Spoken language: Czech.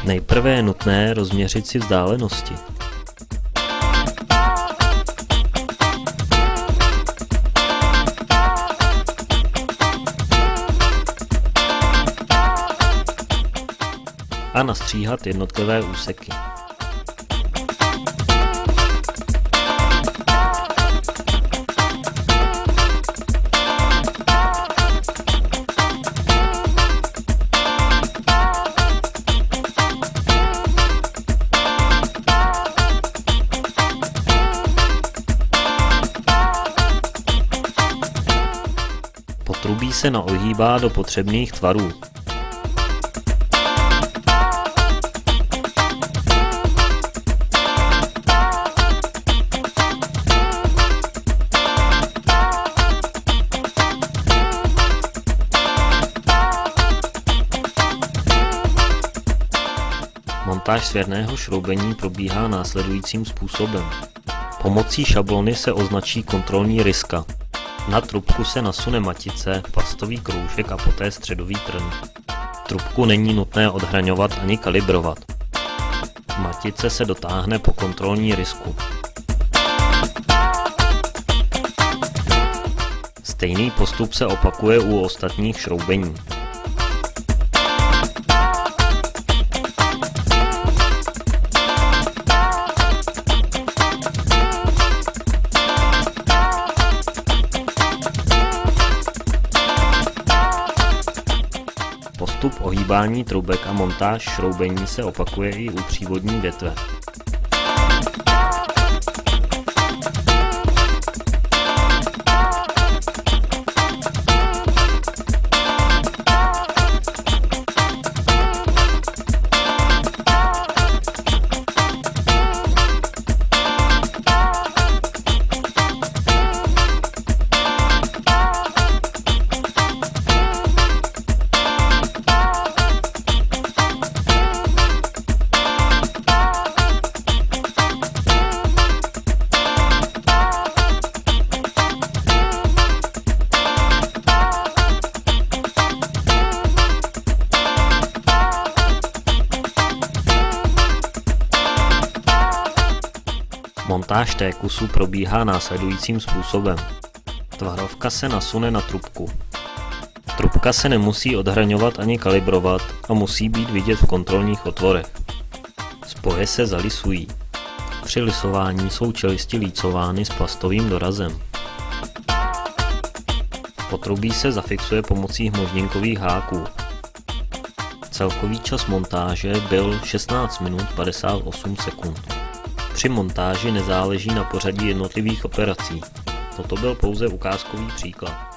Nejprve je nutné rozměřit si vzdálenosti. A nastříhat jednotlivé úseky. Potrubí se naohýbá do potřebných tvarů. Montáž svěrného šroubení probíhá následujícím způsobem. Pomocí šablony se označí kontrolní ryska. Na trubku se nasune matice, plastový kroužek a poté středový trn. Trubku není nutné odhraňovat ani kalibrovat. Matice se dotáhne po kontrolní rysku. Stejný postup se opakuje u ostatních šroubení. Postup ohýbání trubek a montáž šroubení se opakuje i u přívodní větve. Montáž T-kusu probíhá následujícím způsobem. Tvarovka se nasune na trubku. Trubka se nemusí odhraňovat ani kalibrovat a musí být vidět v kontrolních otvorech. Spoje se zalisují. Při lisování jsou čelisti lícovány s plastovým dorazem. Potrubí se zafixuje pomocí hmoždinkových háků. Celkový čas montáže byl 16 minut 58 sekund. Při montáži nezáleží na pořadí jednotlivých operací. Toto byl pouze ukázkový příklad.